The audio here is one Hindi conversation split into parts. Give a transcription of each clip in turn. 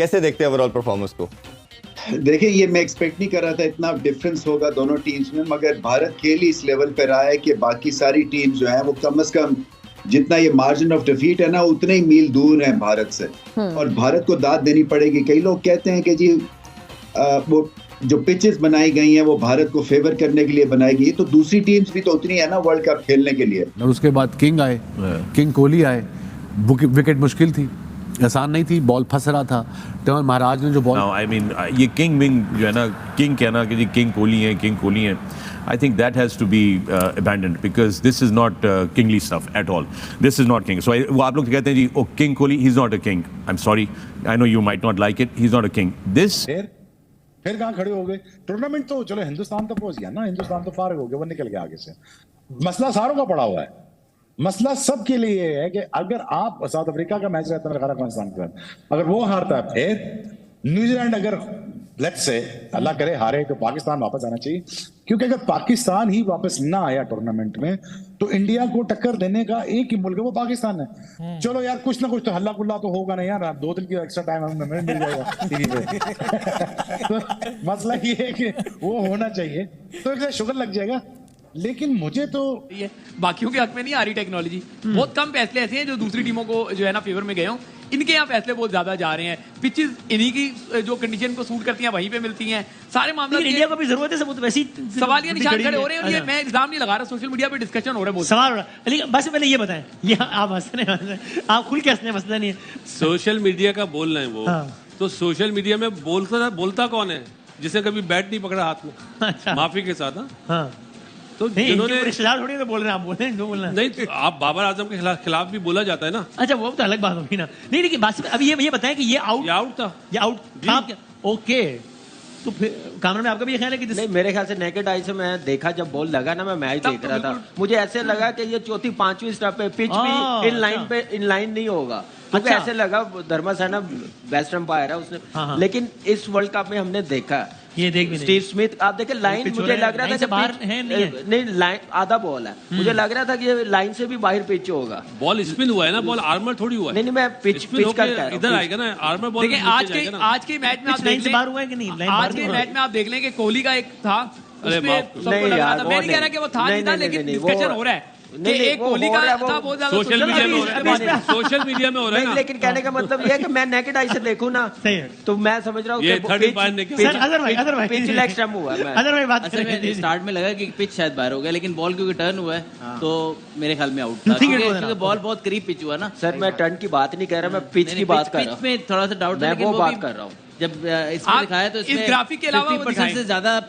कैसे देखते हैं ओवरऑल परफॉर्मेंस को? देखिए, ये मैं एक्सपेक्ट नहीं कर रहा था इतना डिफरेंस होगा दोनों टीम्स में, मगर भारत खेल इस लेवल पे रहा है कि बाकी सारी टीम्स जो है वो कम से कम जितना ये मार्जिन ऑफ डिफीट है ना उतने ही मील दूर है भारत से, और भारत को दाद देनी पड़ेगी। कई लोग कहते हैं कि जी वो जो पिचेस बनाई गई हैं वो भारत को फेवर करने के लिए बनाई गई, तो दूसरी टीम्स भी तो उतनी है ना वर्ल्ड कप खेलने के लिए। और उसके बाद किंग आए, किंग कोहली आए, विकेट मुश्किल थी, आसान नहीं थी, बॉल फंस रहा था। तो महाराज ने जो बॉल आई मीन ये किंग विंग जो है ना, किंग कहना कि जी किंग कोहली है, किंग कोहली है, I think that has to be abandoned because this is not kingly stuff at all. This is not king. So वो आप लोग कहते हैं जी oh king Kohli, he's not a king. I'm sorry. I know you might not like it. He's not a king. This फिर कहाँ खड़े हो गए? टूर्नामेंट तो चलो हिंदुस्तान तक पहुंच गया ना, हिंदुस्तान तो फारिग हो गया, वो निकल गया आगे से। मसला सारों का पड़ा हुआ है, मसला सबके लिए है कि अगर आप साउथ अफ्रीका का मैच रहता है मेरा अफगानिस्तान के साथ, अगर वो हारता है, फिर न्यूजीलैंड अगर लेट्स से अल्लाह करे हारे तो पाकिस्तान वापस आना चाहिए, क्योंकि अगर पाकिस्तान ही वापस ना आया टूर्नामेंट में तो इंडिया को टक्कर देने का एक ही मुल्क है, वो पाकिस्तान है। चलो यार कुछ ना कुछ तो हल्ला गुल्ला तो होगा नहीं यार, 2 दिन की एक्स्ट्रा टाइम हमें मिल जाएगा टीवी पे। तो मसला ये है कि वो होना चाहिए तो एक शुगर लग जाएगा। लेकिन मुझे तो ये बाकियों के हक में नहीं आ रही टेक्नोलॉजी, बहुत कम फैसले ऐसे हैं जो दूसरी टीमों को जो है ना फेवर में गए हों, इनके यहाँ फैसले बहुत ज्यादा जा रहे हैं। पिचेस इन्हीं की जो कंडीशन को सूट करती हैं वहीं पे मिलती हैं, सारे मामले इंडिया को भी जरूरत है, सब तो वैसी सवालिया निशान खड़े हो रहे हैं। और ये मैं इल्जाम नहीं लगा रहा, सोशल मीडिया पे डिस्कशन हो रहा है बहुत सवाल हो रहा है। लेकिन बस पहले ये बताएं, ये आप हंसने आप खुल के हंसने मसला नहीं है। सोशल मीडिया का बोल रहे हैं वो, तो सोशल मीडिया में बोलता कौन है जिसे कभी बैट नहीं पकड़ा हाथ में? अच्छा। माफी के साथ। हाँ तो जिन्होंने रिश्तेदार थोड़ी तो बोल रहे हैं, आप बोल रहे हैं जो बोलना नहीं, तो आप बाबर आजम के खिलाफ भी बोला जाता है ना। अच्छा वो तो अलग बात होगी ना। नहीं लेकिन बात अभी ये बताएं कि ये आउट था, ये आउट था ओके। तो फिर कामरान में आपका भी ये ख्याल है कि नहीं, मेरे ख्याल से नेकेड आई से मैं देखा, जब बॉल लगा ना, मैं मैच देख रहा था, मुझे ऐसे लगा कि ये चौथी पांचवी स्टंप पे पिच भी इन लाइन नहीं होगा, क्योंकि ऐसे लगा धर्मा सैना बेस्ट अंपायर है उसने। लेकिन इस वर्ल्ड कप में हमने देखा ये देख भी स्टीव स्मिथ, आप देखे लाइन, मुझे लग रहा था कि बाहर है नहीं लाइन आधा बॉल है, मुझे लग रहा था कि ये लाइन से भी बाहर पिच होगा। बॉल स्पिन हुआ है ना, बॉल आर्मर थोड़ी हुआ है। नहीं मैं पिच का इधर आएगा ना आर्मर बॉल। देखिए आज के मैच में आप लाइन से बाहर हुआ है कि नहीं? आज के मैच में आप देख लें कि कोहली का एक था, नहीं यार, मैं नहीं कह रहा कि वो था नहीं था, लेकिन डिस्कशन हो रहा है कि एक कोहली का था बहुत ज्यादा सोशल मीडिया में हो रहा है ना। लेकिन कहने का मतलब ये है कि मैं नेकेड आई से देखूं ना तो मैं समझ रहा हूँ पिच लेग स्टंप हुआ है। स्टार्ट में लगा कि पिच शायद बाहर हो गया, लेकिन बॉल क्योंकि टर्न हुआ है तो मेरे ख्याल में आउट था, क्योंकि बॉल बहुत करीब पिच हुआ ना। सर मैं टर्न की बात नहीं कर रहा, मैं पिच की बात कर रहा हूँ। पिच में थोड़ा सा डाउट है, वो बात कर रहा हूँ। जब इसमें दिखाया तो इस ग्राफिक के अलावा 50% से ज्यादा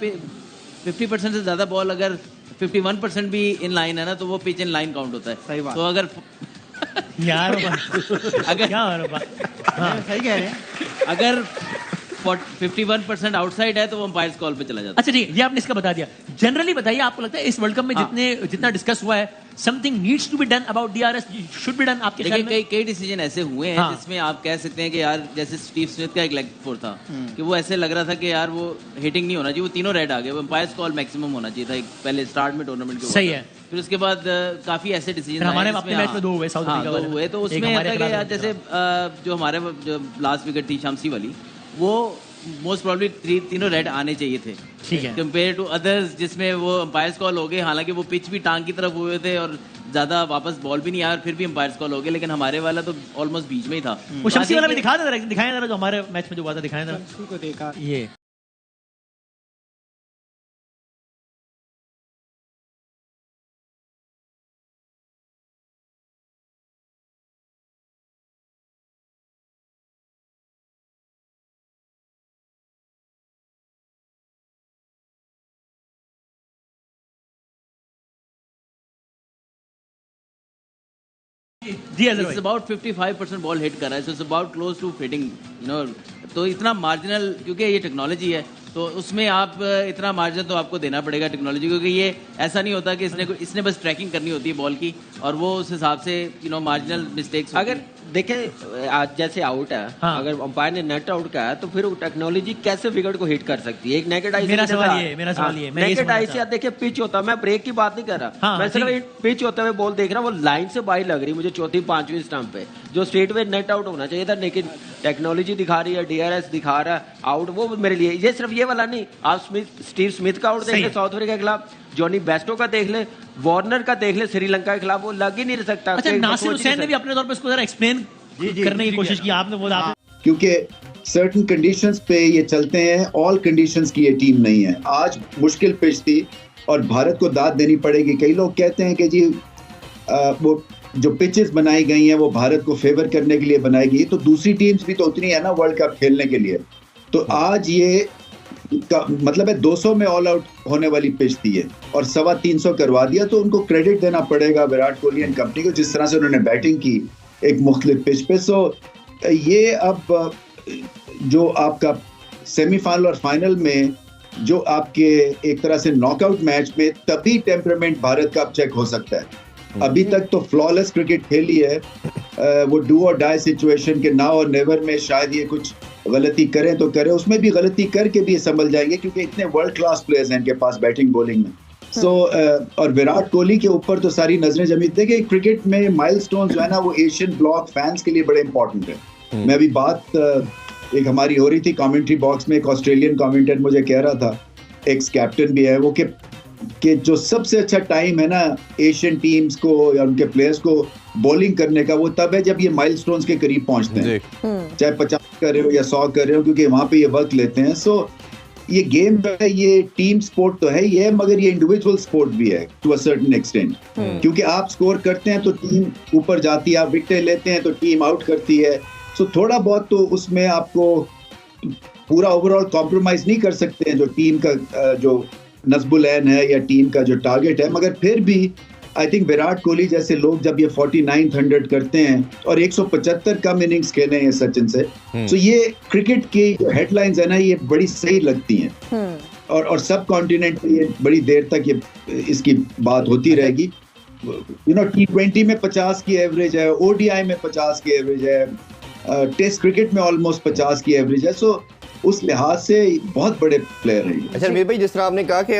50% से ज्यादा बॉल अगर 51% भी इन लाइन है ना तो वो पिच इन लाइन काउंट होता है। सही बात। तो अगर यार अगर सही कह रहे हैं, अगर 51% आउटसाइड है तो वो अंपायर्स कॉल पे चला जाता है। अच्छा ठीक है, ये आपने इसका बता दिया। जनरली बताइए, आपको लगता है इस वर्ल्ड कप में जितना डिस्कस हुआ है, something needs to be done about DRS, should be done आपके ख्याल में? कई डिसीजन ऐसे हुए हैं जिसमें आप कह सकते हैं कि यार जैसे स्टीव स्मिथ का एक लेग फोर था कि वो ऐसे लग रहा था कि यार वो हिटिंग नहीं होना चाहिए, वो तीनों रेड आ गए, वो अंपायर्स कॉल मैक्सिमम होना चाहिए था पहले स्टार्ट में टूर्नामेंट के। सही है। फिर उसके बाद काफी ऐसे डिसीजन हमारे अपने मैच में 2 हुए, साउथ अफ्रीका वाले हुए, तो उसमें होता है कि यार जैसे जो हमारे जो लास्ट विकेट थी शामसी वाली, वो मोस्ट प्रॉब्ली तीनों रेड आने चाहिए थे, ठीक है, कंपेयर टू अदर्स जिसमें वो अंपायर्स कॉल हो गए। हालांकि वो पिच भी टांग की तरफ हुए थे और ज्यादा वापस बॉल भी नहीं आया और फिर भी अंपायर्स कॉल हो गए, लेकिन हमारे वाला तो ऑलमोस्ट बीच में ही था। वो शमसी वाला भी दिखाया जरा जो हमारे मैच में जो हुआ था, दिखाया जरा। देखा ये It's about 55% बॉल हिट कर रहा है, so it's about close to hitting, you know, तो इतना मार्जिनल, क्योंकि ये टेक्नोलॉजी है तो उसमें आप इतना मार्जिन तो आपको देना पड़ेगा टेक्नोलॉजी, क्योंकि ये ऐसा नहीं होता कि इसने बस ट्रैकिंग करनी होती है बॉल की और वो उस हिसाब से मार्जिनल मिस्टेक्स। देखिए आज जैसे आउट है, अगर अंपायर ने नेट आउट कहा है तो फिर वो टेक्नोलॉजी कैसे विकेट को हिट कर सकती है? एक नेकेड आई मेरा सवाल ये नेकेड आई से देखिए पिच होता है, मैं ब्रेक की बात नहीं कर रहा, मैं सिर्फ पिच होता हुए बॉल देख रहा हूँ, वो लाइन से बाई लग रही मुझे चौथी पांचवी स्टंप पे, जो स्ट्रेट वे नेट आउट होना चाहिए था, लेकिन टेक्नोलॉजी दिखा रही है, DRS दिखा रहा है आउट, वो मेरे लिए ये सिर्फ ये वाला नहीं, आप स्टीव स्मिथ का आउट देख ले साउथ अफ्रीका के खिलाफ, जॉनी बेस्टो का देख ले, वार्नर का देख ले श्रीलंका के खिलाफ, वो लग ही नहीं सकता। अच्छा, नासिर हुसैन ने भी अपने तौर पर इसको जरा एक्सप्लेन करने की कोशिश की, आपने बोला क्योंकि सर्टेन कंडीशंस पे ये चलते हैं, ऑल कंडीशंस की ये टीम नहीं है। आज मुश्किल पिच थी और भारत को दाद देनी पड़ेगी। कई लोग कहते हैं कि जी वो जो पिचेस बनाई गई हैं वो भारत को फेवर करने के लिए बनाई गई, तो दूसरी टीम्स भी तो उतनी है ना वर्ल्ड कप खेलने के लिए। तो आज ये मतलब है 200 में ऑल आउट होने वाली पिच थी है और 325 करवा दिया, तो उनको क्रेडिट देना पड़ेगा विराट कोहली एंड कंपनी को, जिस तरह से उन्होंने बैटिंग की एक मुख्तलिफ पिच पे। सो ये अब जो आपका सेमीफाइनल और फाइनल में जो आपके एक तरह से नॉकआउट मैच में तभी टेम्परामेंट भारत का अब चेक हो सकता है। अभी तक तो फ्लॉलेस क्रिकेट खेली है, वो डू और डाई सिचुएशन के नाउ और नेवर में शायद ये कुछ गलती करें तो करें, उसमें भी गलती करके भी संभल जाएंगे क्योंकि इतने वर्ल्ड क्लास प्लेयर्स हैं इनके पास बैटिंग बॉलिंग में। और विराट कोहली के ऊपर तो सारी नजरें जमी। देखिए क्रिकेट में माइलस्टोन जो है ना वो एशियन ब्लॉक फैंस के लिए बड़े इंपॉर्टेंट है। मैं अभी बात एक हमारी हो रही थी कमेंट्री बॉक्स में, एक ऑस्ट्रेलियन कमेंटेटर मुझे कह रहा था, एक्स कैप्टन भी है वो, कि जो सबसे अच्छा टाइम है ना एशियन टीम्स को या उनके प्लेयर्स को बॉलिंग करने का वो तब है जब ये माइलस्टोन्स के करीब पहुंचते हैं, चाहे 50 कर रहे हो या 100 कर रहे हो, क्योंकि वहां पे ये वक्त लेते हैं। सो ये गेम है, ये टीम स्पोर्ट तो है ही है, मगर ये इंडिविजुअल स्पोर्ट भी है टू अ सर्टेन एक्सटेंट, क्योंकि आप स्कोर करते हैं तो टीम ऊपर जाती है, आप विकेट लेते हैं तो टीम आउट करती है। सो थोड़ा बहुत तो उसमें आपको पूरा ओवरऑल कॉम्प्रोमाइज नहीं कर सकते हैं जो टीम का जो नस्बुल ऐन है या टीम का जो टारगेट है, मगर फिर भी आई थिंक विराट कोहली जैसे लोग जब ये 49th करते हैं और 175 कम इनिंग्स खेले हैं सचिन से, तो ये क्रिकेट की हेडलाइंस है ना ये बड़ी सही लगती हैं और सब कॉन्टिनेंट में ये बड़ी देर तक ये इसकी बात होती रहेगी। यू नो T20 में 50 की एवरेज है, ODI में 50 की एवरेज है, टेस्ट क्रिकेट में ऑलमोस्ट 50 की एवरेज है। सो उस लिहाज से बहुत बड़े प्लेयर हैं। अच्छा रणवीर भाई, जिस तरह आपने कहा कि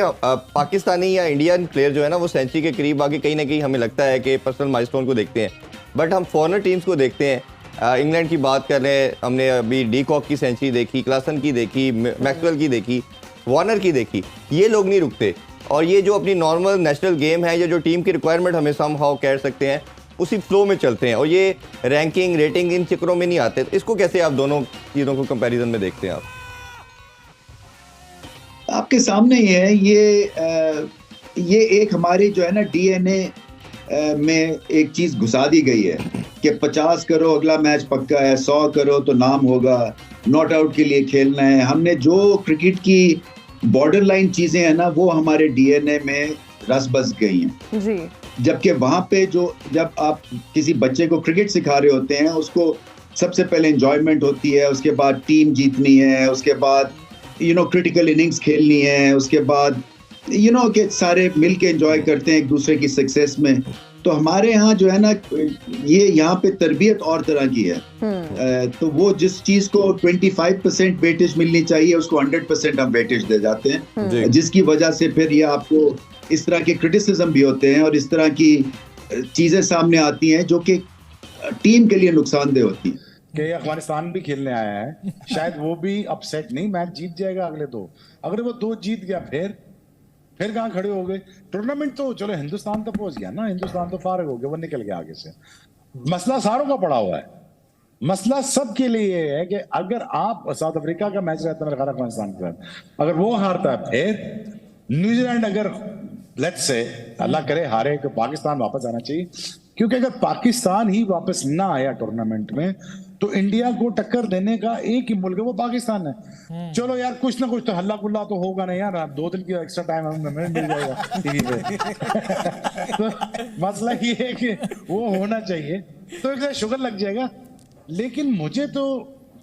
पाकिस्तानी या इंडियन प्लेयर जो है ना वो सेंचुरी के करीब आके कहीं ना कहीं हमें लगता है कि पर्सनल माइलस्टोन को देखते हैं, बट हम फॉरेनर टीम्स को देखते हैं। इंग्लैंड की बात कर रहे हैं, हमने अभी डी कॉक की सेंचुरी देखी, क्लासन की देखी, मैक्सवेल की देखी, वार्नर की देखी, ये लोग नहीं रुकते और ये जो अपनी नॉर्मल नेशनल गेम है या जो टीम की रिक्वायरमेंट हमें समहाउ कह सकते हैं उसी फ्लो में चलते हैं और ये रैंकिंग रेटिंग इन चक्करों में नहीं आते। तो इसको कैसे आप दोनों चीज़ों को कंपैरिजन में देखते हैं? आपके सामने ही है ये एक हमारी जो है ना DNA में एक चीज घुसा दी गई है कि 50 करो अगला मैच पक्का है, 100 करो तो नाम होगा, नॉट आउट के लिए खेलना है। हमने जो क्रिकेट की बॉर्डर लाइन चीजें हैं ना वो हमारे DNA में रस बस गई हैं जी। जबकि वहां पे जब आप किसी बच्चे को क्रिकेट सिखा रहे होते हैं उसको सबसे पहले एंजॉयमेंट होती है, उसके बाद टीम जीतनी है, उसके बाद क्रिटिकल इनिंग्स खेलनी है, उसके बाद कि सारे मिल के एंजॉय करते हैं एक दूसरे की सक्सेस में। तो हमारे यहाँ जो है ना ये यहाँ पे तरबियत और तरह की है। तो वो जिस चीज को 25% वेटेज मिलनी चाहिए उसको 100% हम वेटेज दे जाते हैं, जिसकी वजह से फिर ये आपको इस तरह के क्रिटिसिज्म भी होते हैं और इस तरह की चीजें सामने आती हैं जो कि टीम के लिए नुकसानदेह होती है। कि अफगानिस्तान भी खेलने आया है, शायद वो भी अपसेट नहीं, मैच जीत जाएगा अगले 2, अगर वो 2 जीत गया फिर कहाँ खड़े हो गए? टूर्नामेंट तो चलो हिंदुस्तान तो पहुंच गया ना, हिंदुस्तान तो फारग हो गया, वो निकल गया आगे से। मसला सारों का पड़ा हुआ है, मसला सबके लिए है कि अगर आप साउथ अफ्रीका का मैच रहता है मेरे ख्याल अफगानिस्तान के साथ, अगर वो हारता है, फिर न्यूजीलैंड अगर लेट्स से अल्लाह करे हारे तो पाकिस्तान वापस आना चाहिए, क्योंकि अगर पाकिस्तान ही वापस ना आया टूर्नामेंट में तो इंडिया को टक्कर देने का एक ही मुल्क है, वो पाकिस्तान है। चलो यार कुछ ना कुछ तो हल्ला गुल्ला तो होगा नहीं यार, 2 दिन की एक्स्ट्रा टाइम हमें मिल जाएगा टीवी पे। तो मसला ये है कि वो होना चाहिए तो एक शुगर लग जाएगा। लेकिन मुझे तो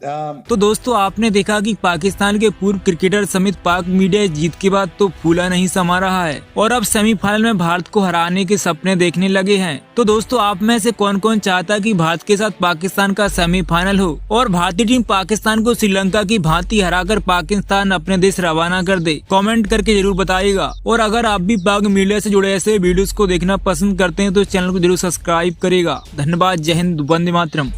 तो दोस्तों आपने देखा कि पाकिस्तान के पूर्व क्रिकेटर समेत पाक मीडिया जीत के बाद तो फूला नहीं समा रहा है और अब सेमीफाइनल में भारत को हराने के सपने देखने लगे हैं। तो दोस्तों आप में से कौन कौन चाहता है कि भारत के साथ पाकिस्तान का सेमीफाइनल हो और भारतीय टीम पाकिस्तान को श्रीलंका की भांति हराकर पाकिस्तान अपने देश रवाना कर दे? कमेंट करके जरूर बताइएगा। और अगर आप भी पाक मीडिया से जुड़े ऐसे वीडियोस को देखना पसंद करते हैं तो चैनल को जरूर सब्सक्राइब करेगा। धन्यवाद। जय हिंद, वंदे मातरम।